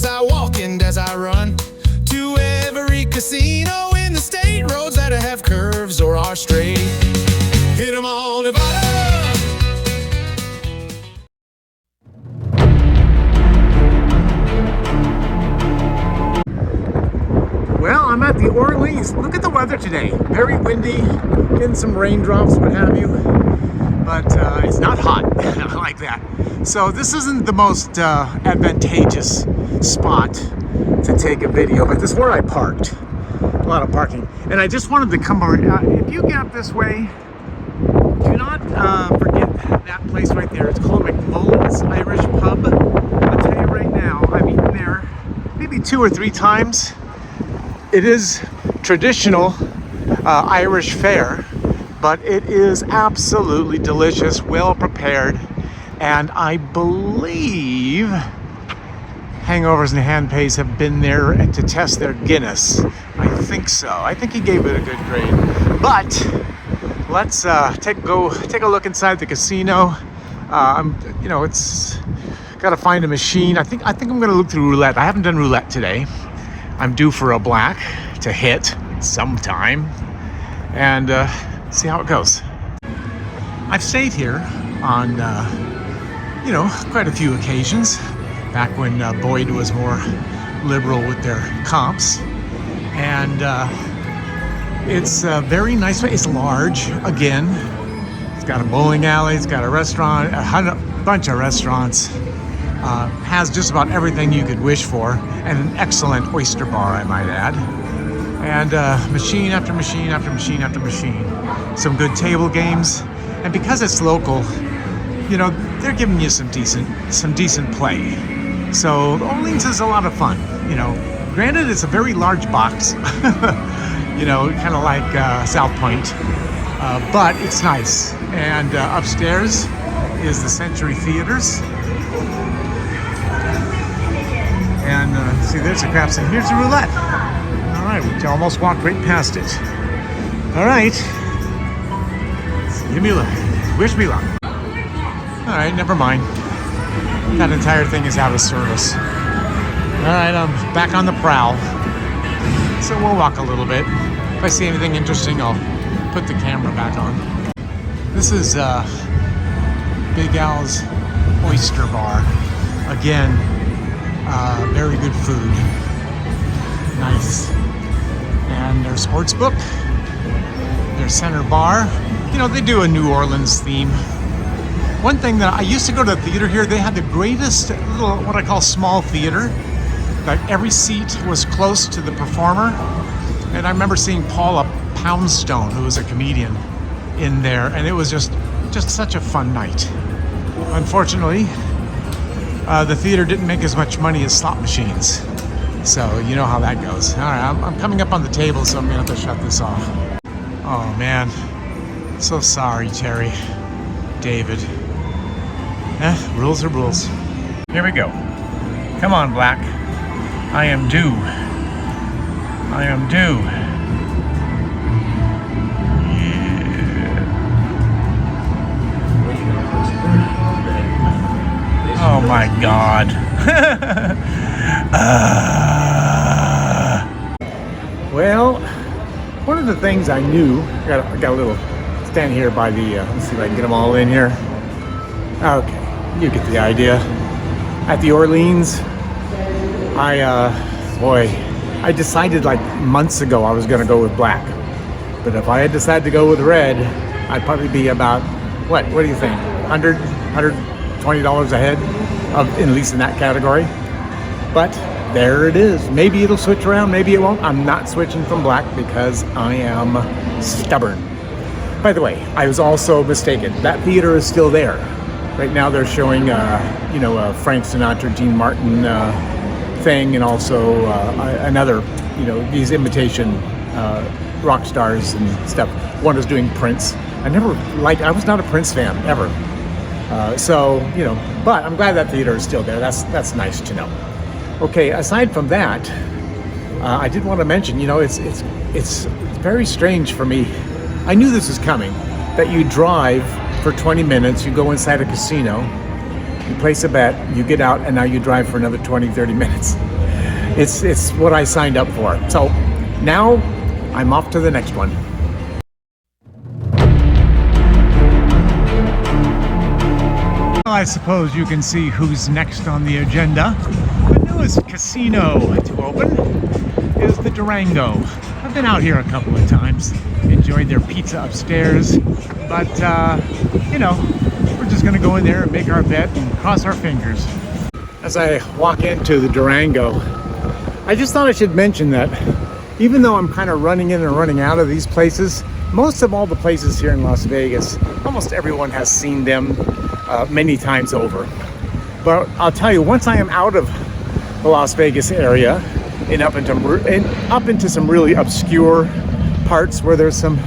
as I walk and as I run to every casino in the state. Roads that have curves or are straight, hit 'em all, Nevada. Well, I'm at the Orleans. Look at the weather today. Very windy, getting some raindrops, what have you. But it's not hot. I like that. So this isn't the most advantageous spot to take a video, but this is where I parked. A lot of parking. And I just wanted to come over. If you get up this way, do not forget that place right there. It's called McMullen's Irish Pub. I'll tell you right now, I've eaten there maybe 2 or 3 times. It is traditional Irish fare, but it is absolutely delicious, well prepared, and I believe Hangovers and Hand Pays have been there to test their Guinness. I think so. I think he gave it a good grade. But let's take a look inside the casino. It's got to find a machine. I think I'm gonna look through roulette. I haven't done roulette today. I'm due for a black to hit sometime, and see how it goes. I've stayed here on, quite a few occasions, back when Boyd was more liberal with their comps, and it's a very nice. It's large, again. It's got a bowling alley, it's got a restaurant, a bunch of restaurants. Has just about everything you could wish for, and an excellent oyster bar, I might add. And machine after machine after machine after machine. Some good table games, and because it's local, they're giving you some decent play. So Orleans is a lot of fun. Granted, it's a very large box, kind of like South Point, but it's nice. And upstairs is the Century Theaters. And see, there's the craps, and here's the roulette. All right, we almost walked right past it. All right, give me luck. Wish me luck. All right, never mind. That entire thing is out of service. All right, I'm back on the prowl. So we'll walk a little bit. If I see anything interesting, I'll put the camera back on. This is Big Al's Oyster Bar. Again, very good food. Nice. And their sports book, their center bar. They do a New Orleans theme. One thing that I used to go to the theater here, they had the greatest little, what I call small theater. Like every seat was close to the performer. And I remember seeing Paula Poundstone, who was a comedian, in there, and it was just such a fun night. Unfortunately, the theater didn't make as much money as slot machines. So you know how that goes. All right, I'm coming up on the table, so I'm gonna have to shut this off. Oh man, so sorry, Terry, David. Rules are rules. Here we go. Come on, Black. I am due. I am due. Oh my God. Well, one of the things I knew, I got a little stand here by the, let's see if I can get them all in here. Okay, you get the idea. At the Orleans, I decided like months ago I was gonna go with black. But if I had decided to go with red, I'd probably be about, what do you think? $120 ahead of, at least in that category. But there it is. Maybe it'll switch around, maybe it won't. I'm not switching from black because I am stubborn. By the way, I was also mistaken. That theater is still there. Right now they're showing, Frank Sinatra, Dean Martin thing, and also another, these imitation rock stars and stuff. One is doing Prince. I was not a Prince fan, ever. But I'm glad that theater is still there. That's nice to know. Okay, aside from that, I did want to mention, it's very strange for me. I knew this was coming, that you drive for 20 minutes, you go inside a casino, you place a bet, you get out, and now you drive for another 20, 30 minutes. It's what I signed up for. So now I'm off to the next one. Well, I suppose you can see who's next on the agenda. The newest casino to open is the Durango. I've been out here a couple of times, enjoyed their pizza upstairs, but you know, we're just gonna go in there and make our bet and cross our fingers. As I walk into the Durango, I just thought I should mention that even though I'm kind of running in and running out of these places, most of all the places here in Las Vegas, almost everyone has seen them many times over. But I'll tell you, once I am out of the Las Vegas area and up into some really obscure parts where there's some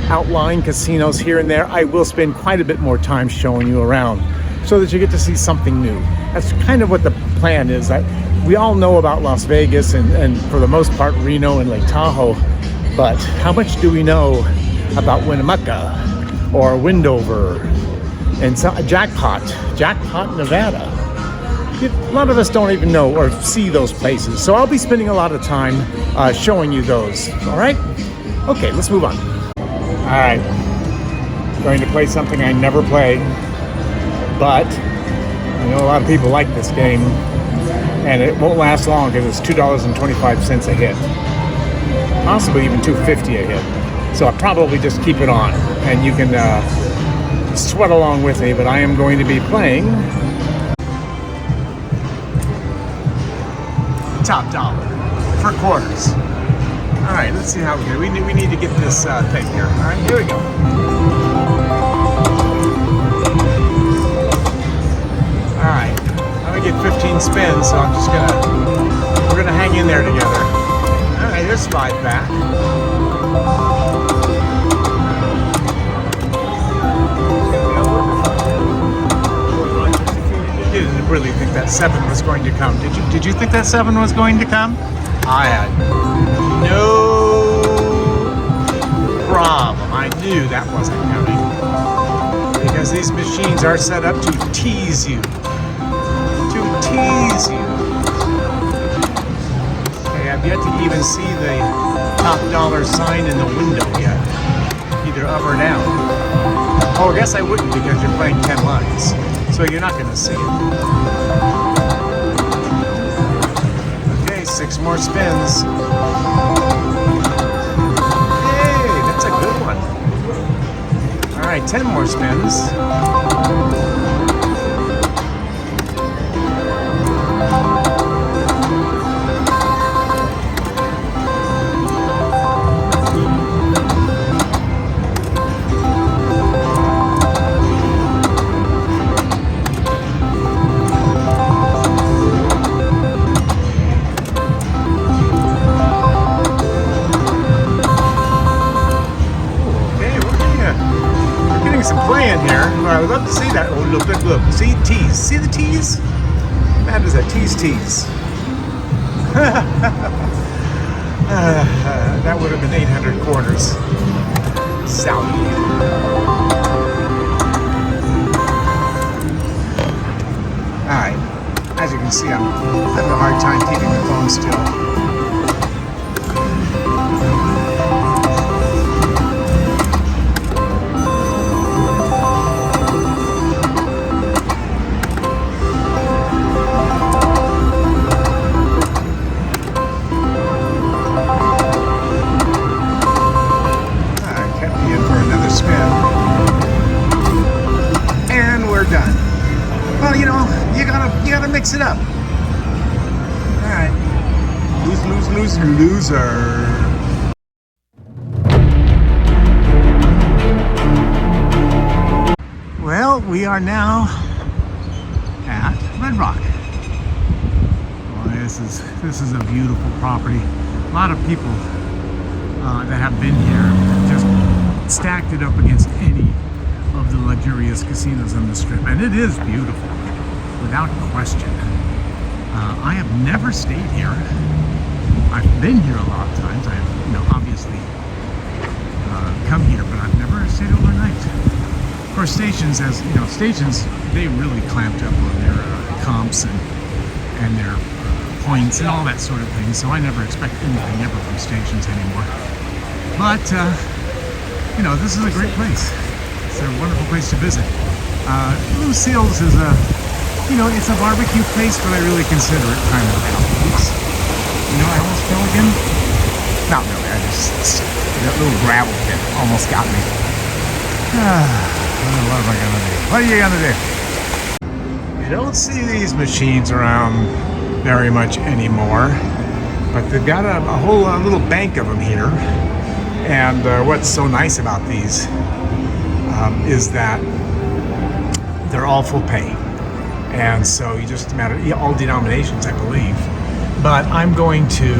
outlying casinos here and there, I will spend quite a bit more time showing you around so that you get to see something new. That's kind of what the plan is. We all know about Las Vegas and for the most part Reno and Lake Tahoe, but how much do we know about Winnemucca or Windover and Jackpot, Nevada? A lot of us don't even know or see those places. So I'll be spending a lot of time showing you those, all right? Okay, let's move on. All right, going to play something I never play, but I know a lot of people like this game, and it won't last long because it's $2.25 a hit, possibly even $2.50 a hit. So I'll probably just keep it on, and you can sweat along with me, but I am going to be playing top dollar for quarters. All right, let's see how we do. We need to get this thing here. All right, here we go. All right, I'm gonna get 15 spins, so we're gonna hang in there together. All right, there's 5 back. Didn't really think that 7 was going to come. Did you think that 7 was going to come? I had no problem. I knew that wasn't coming. Because these machines are set up to tease you. To tease you. Okay, I've yet to even see the top dollar sign in the window yet. Either up or down. Oh, I guess I wouldn't because you're playing 10 lines. So you're not going to see it. Okay, 6 more spins. Hey, that's a good one. All right, 10 more spins. I would love to see that. Oh, look. See, tease. See the tease? That is a tease. That would have been 800 quarters. Sally. Alright. As you can see, I'm having a hard time keeping the phone still. Mix it up. All right. Lose, loser. Well, we are now at Red Rock. Well, this is a beautiful property. A lot of people that have been here have just stacked it up against any of the luxurious casinos on the Strip, and it is beautiful. Without question. I have never stayed here. I've been here a lot of times. I've, obviously come here, but I've never stayed overnight. Of course, stations, as you know, stations, they really clamped up on their comps and their points and all that sort of thing. So I never expect anything ever from stations anymore. But you know, this is a great place. It's a wonderful place to visit. Lucille's is a, you know, it's a barbecue place, but I really consider it kind of oops. You know, I almost fell again. Not really. I just that little gravel pit almost got me. What am I gonna do? What are you gonna do? You don't see these machines around very much anymore, but they've got a whole little bank of them here. And what's so nice about these is that they're all full pay, and so you just matter all denominations, I believe. But I'm going to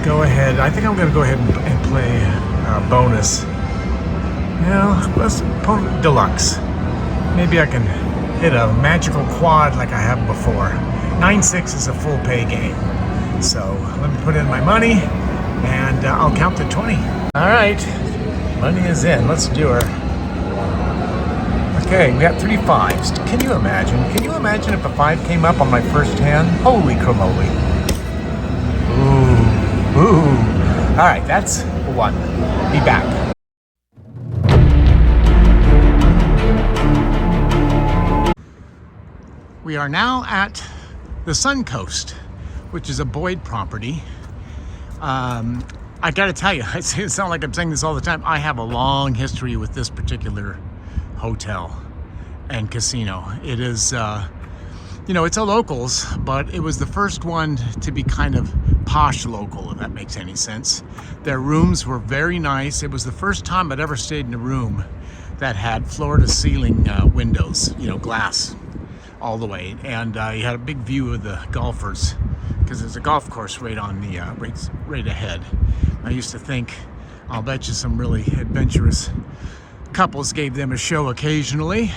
go ahead. I think I'm going to go ahead and play bonus. Yeah, let's deluxe. Maybe I can hit a magical quad like I have before. 9-6 is a full pay game, so let me put in my money, and I'll count to 20. All right, money is in. Let's do her. Okay, we got 3 5s. Can you imagine? Can you imagine if a 5 came up on my first hand? Holy cremoli. Ooh, ooh. All right, that's 1. Be back. We are now at the Sun Coast, which is a Boyd property. I gotta tell you, it sounds like I'm saying this all the time. I have a long history with this particular hotel and casino. It is, you know, it's a locals, but it was the first one to be kind of posh local, if that makes any sense. Their rooms were very nice. It was the first time I'd ever stayed in a room that had floor-to-ceiling windows, you know, glass all the way, and you had a big view of the golfers because there's a golf course right on the right ahead. I used to think, I'll bet you some really adventurous couples gave them a show occasionally,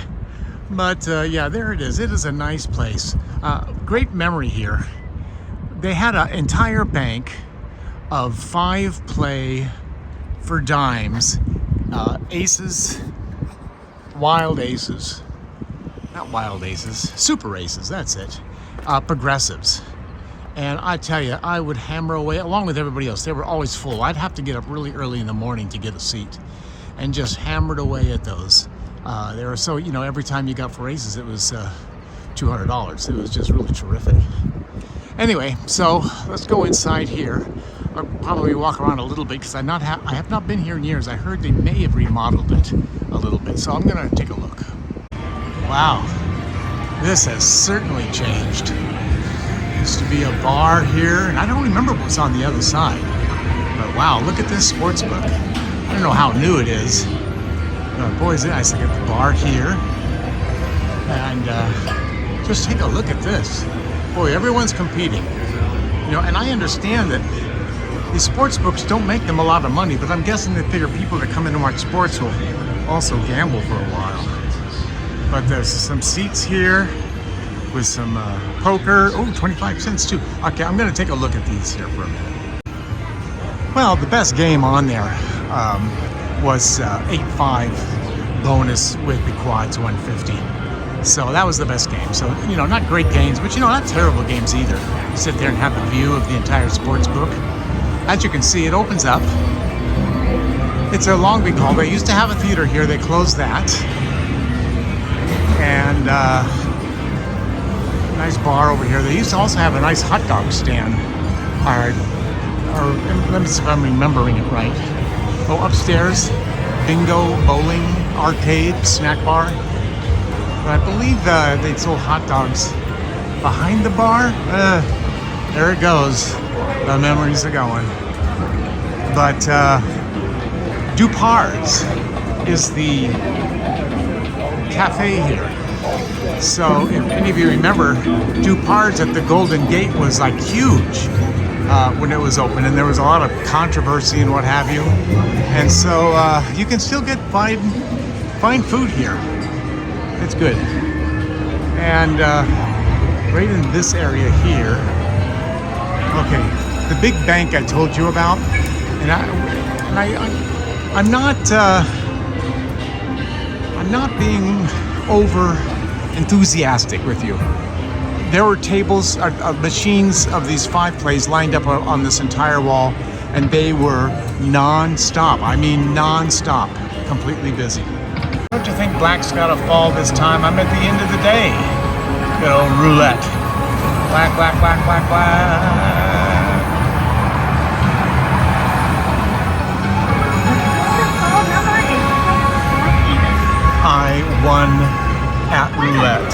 but yeah, there it is. It is a nice place. Great memory here. They had an entire bank of 5 play for dimes, aces, wild aces, not wild aces, super aces, that's it, progressives. And I tell you, I would hammer away along with everybody else. They were always full. I'd have to get up really early in the morning to get a seat and just hammered away at those. They were so, you know, every time you got 4 aces, it was $200. It was just really terrific. Anyway, so let's go inside here. I'll probably walk around a little bit because I have not been here in years. I heard they may have remodeled it a little bit, so I'm gonna take a look. Wow, this has certainly changed. Used to be a bar here, and I don't remember what's on the other side. But wow, look at this sports book. I don't know how new it is. Boy, is it nice to get the bar here. And just take a look at this. Boy, everyone's competing. You know, and I understand that these sports books don't make them a lot of money, but I'm guessing they figure people that come in and watch sports will also gamble for a while. But there's some seats here with some poker. Oh, 25 cents too. Okay, I'm gonna take a look at these here for a minute. Well, the best game on there was 8-5 bonus with the quads 150. So that was the best game. So, you know, not great games, but you know, not terrible games either. Sit there and have the view of the entire sports book. As you can see, it opens up. It's a Long Beach hall. They used to have a theater here. They closed that. And nice bar over here. They used to also have a nice hot dog stand. Or let me see if I'm remembering it right. Oh, upstairs, bingo, bowling, arcade, snack bar. But I believe they sold hot dogs behind the bar. There it goes. The memories are going. But Dupar's is the cafe here. So if any of you remember, Dupar's at the Golden Gate was like huge when it was open, and there was a lot of controversy and what have you. And so you can still get fine food here. It's good. And right in this area here, okay, the big bank I told you about, and I'm not being over enthusiastic with you. There were tables, machines of these 5 plays lined up on this entire wall, and they were non-stop. I mean non-stop, completely busy. Don't you think black's got to fall this time? I'm at the end of the day. Good old roulette. Black, black, black, black, black. I won at roulette.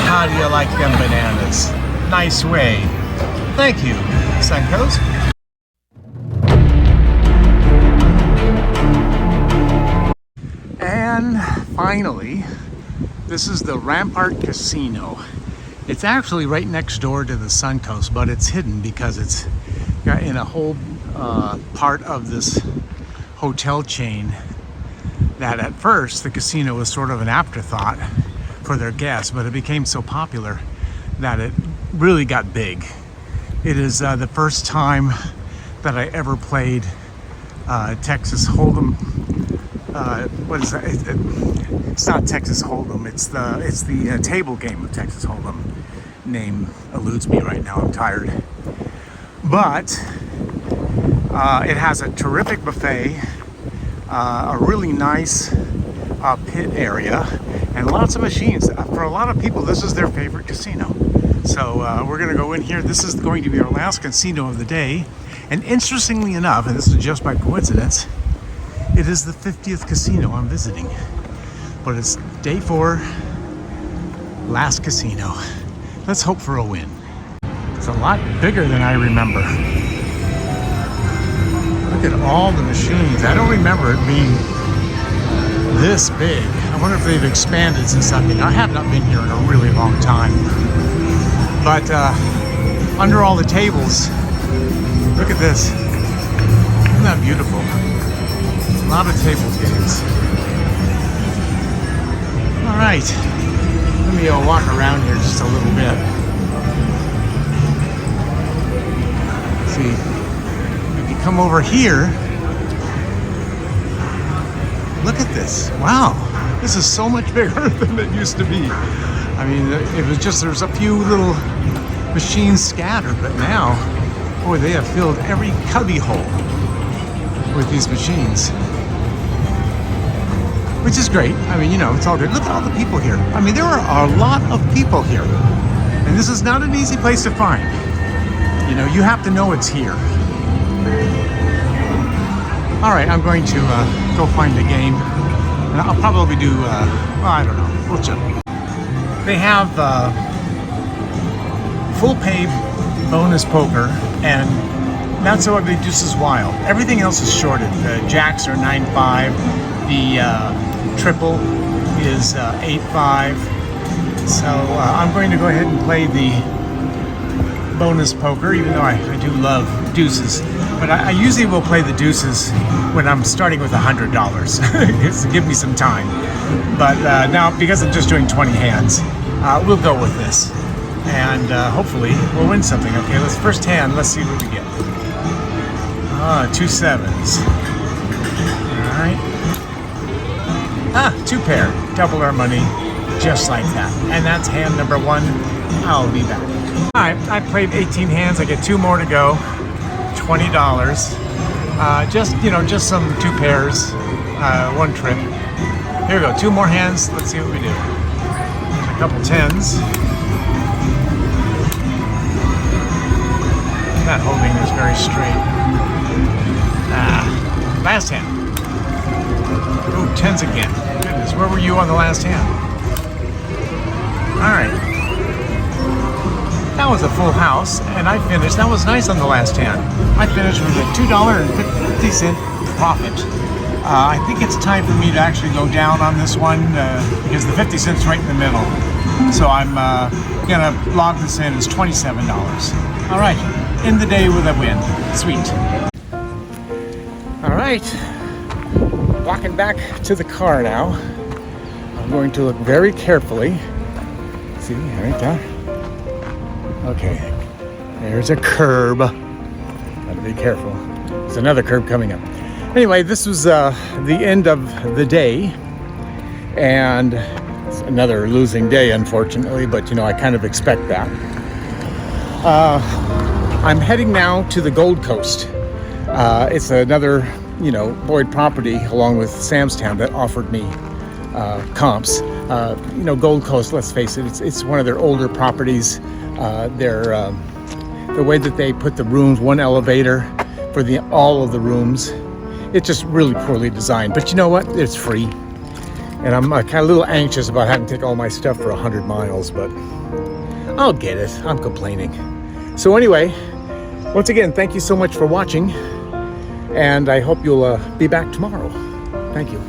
How do you like them bananas? Nice way. Thank you, Suncoast. And finally, this is the Rampart Casino. It's actually right next door to the Suncoast, but it's hidden because it's got in a whole part of this hotel chain that at first the casino was sort of an afterthought for their guests, but it became so popular that it really got big. It is the first time that I ever played Texas Hold'em. What is that? It's not Texas Hold'em. It's the table game of Texas Hold'em. Name eludes me right now. I'm tired. But it has a terrific buffet, a really nice pit area, and lots of machines. For a lot of people, this is their favorite casino. So we're going to go in here. This is going to be our last casino of the day. And interestingly enough, and this is just by coincidence, it is the 50th casino I'm visiting. But it's day 4, last casino. Let's hope for a win. It's a lot bigger than I remember. Look at all the machines. I don't remember it being this big. I wonder if they've expanded since I've been. I have not been here in a really long time. But under all the tables, look at this. Isn't that beautiful? A lot of table games. All right. Let me walk around here just a little bit. See, if you come over here, look at this. Wow, this is so much bigger than it used to be. I mean, it was just, there's a few little machines scattered, but now, boy, they have filled every cubby hole with these machines. Which is great. I mean, you know, it's all good. Look at all the people here. I mean, there are a lot of people here. And this is not an easy place to find. You know, you have to know it's here. All right, I'm going to go find a game. And I'll probably do, well, I don't know. We'll check. They have full pay bonus poker and not so ugly deuces wild. Everything else is shorted. The jacks are 9.5. The triple is 8.5. So I'm going to go ahead and play the bonus poker, even though I do love deuces. But I usually will play the deuces when I'm starting with $100. Just to give me some time. But now, because I'm just doing 20 hands, we'll go with this. And hopefully we'll win something. Okay, first hand, let's see what we get. 2 7s. All right. 2 pair. Double our money, just like that. And that's hand number 1. I'll be back. All right, I played 18 hands. I get 2 more to go. $20. Just some 2 pairs, 1 trip. Here we go. 2 more hands. Let's see what we do. There's a couple 10s. That holding is very straight. Last hand. Oh, 10s again. Goodness, where were you on the last hand? All right. That was a full house, and I finished. That was nice on the last hand. I finished with a $2.50 profit. I think it's time for me to actually go down on this one because the 50 cents right in the middle. So I'm gonna log this in as $27. All right, end the day with a win. Sweet. All right, walking back to the car now. I'm going to look very carefully. See, right there. Okay, there's a curb. Gotta be careful. There's another curb coming up. Anyway, this was the end of the day. and it's another losing day, unfortunately, but you know, I kind of expect that. I'm heading now to the Gold Coast. It's another, you know, Boyd property along with Sam's Town that offered me comps. You know, Gold Coast, let's face it, it's one of their older properties. The way that they put the rooms, one elevator for all of the rooms, it's just really poorly designed. But you know what? It's free. And I'm kind of a little anxious about having to take all my stuff for 100 miles, but I'll get it. I'm complaining. So anyway, once again, thank you so much for watching, and I hope you'll be back tomorrow. Thank you.